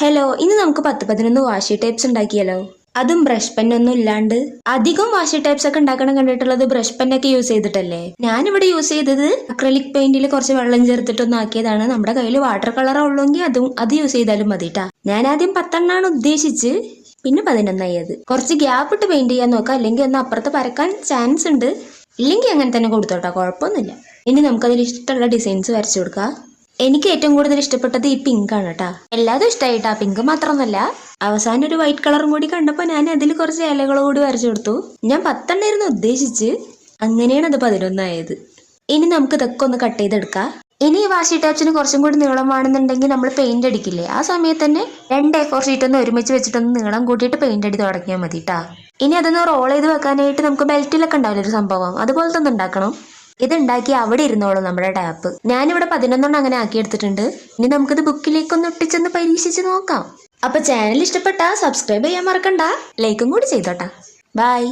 Hello, ഇന്ന് നമുക്ക് 10-11 വാഷി types ഉണ്ടാക്കിയാലോ? അതും ബ്രഷ് പെന്നൊന്നും ഇല്ലാണ്ട്. അധികം വാഷി ടൈപ്സ് ഒക്കെ ഉണ്ടാക്കണം കണ്ടിട്ടുള്ളത് ബ്രഷ് പെന്നൊക്കെ യൂസ് ചെയ്തിട്ടല്ലേ. ഞാനിവിടെ യൂസ് ചെയ്തത് അക്രലിക് പെയിന്റിൽ കുറച്ച് വെള്ളം ചേർത്തിട്ടൊന്നും ആക്കിയതാണ്. നമ്മുടെ കയ്യിൽ വാട്ടർ കളർ ഉള്ളെങ്കിൽ അത് യൂസ് ചെയ്താലും മതിട്ടാ. ഞാൻ ആദ്യം 10 ഉദ്ദേശിച്ച്, പിന്നെ 11 കുറച്ച് ഗ്യാപ്പ് ഇട്ട് പെയിന്റ് ചെയ്യാൻ നോക്കാം, അല്ലെങ്കിൽ ഒന്ന് അപ്പുറത്ത് പരക്കാൻ ചാൻസ് ഉണ്ട്. ഇല്ലെങ്കിൽ അങ്ങനെ തന്നെ കൊടുത്തോട്ടാ, കുഴപ്പമൊന്നുമില്ല. ഇനി നമുക്കതിൽ ഇഷ്ടമുള്ള ഡിസൈൻസ് വരച്ചു കൊടുക്കാം. എനിക്ക് ഏറ്റവും കൂടുതൽ ഇഷ്ടപ്പെട്ടത് ഈ പിങ്ക് ആണ് കേട്ടാ. എല്ലാതും ഇഷ്ടമായിട്ടാ, പിങ്ക് മാത്രമൊന്നുമല്ല. അവസാനം ഒരു വൈറ്റ് കളറും കൂടി കണ്ടപ്പോൾ ഞാൻ അതിൽ കുറച്ച് ഇലകൾ കൂടി വരച്ചു കൊടുത്തു. ഞാൻ 10 ഉദ്ദേശിച്ച്, അങ്ങനെയാണ് അത് 11. ഇനി നമുക്ക് ഇതൊക്കെ ഒന്ന് കട്ട് ചെയ്തെടുക്കാം. ഇനി ഈ വാഷി ടൈപ്സിന് കുറച്ചും കൂടി നീളം വേണമെന്നുണ്ടെങ്കിൽ നമ്മൾ പെയിന്റ് അടിക്കില്ലേ, ആ സമയത്ത് തന്നെ 2 A4 ഷീറ്റ് ഒന്ന് ഒരുമിച്ച് വെച്ചിട്ടൊന്ന് നീളം കൂട്ടിയിട്ട് പെയിന്റ് അടി തുടങ്ങിയാൽ മതി കേട്ടാ. ഇനി അതൊന്ന് റോൾ ചെയ്ത് വെക്കാനായിട്ട് നമുക്ക് ബെൽറ്റിലൊക്കെ ഉണ്ടാവില്ല ഒരു സംഭവം, അതുപോലത്തെ ഒന്ന് ഉണ്ടാക്കണം. ഇതുണ്ടാക്കി അവിടെ ഇരുന്നോളൂ നമ്മുടെ ടാപ്പ്. ഞാനിവിടെ 11 അങ്ങനെ ആക്കിയെടുത്തിട്ടുണ്ട്. ഇനി നമുക്കിത് ബുക്കിലേക്കൊന്ന് ഒട്ടിച്ചൊന്ന് പരീക്ഷിച്ച് നോക്കാം. അപ്പൊ ചാനൽ ഇഷ്ടപ്പെട്ടാ സബ്സ്ക്രൈബ് ചെയ്യാൻ മറക്കണ്ട, ലൈക്കും കൂടി ചെയ്തോട്ടാ. ബൈ.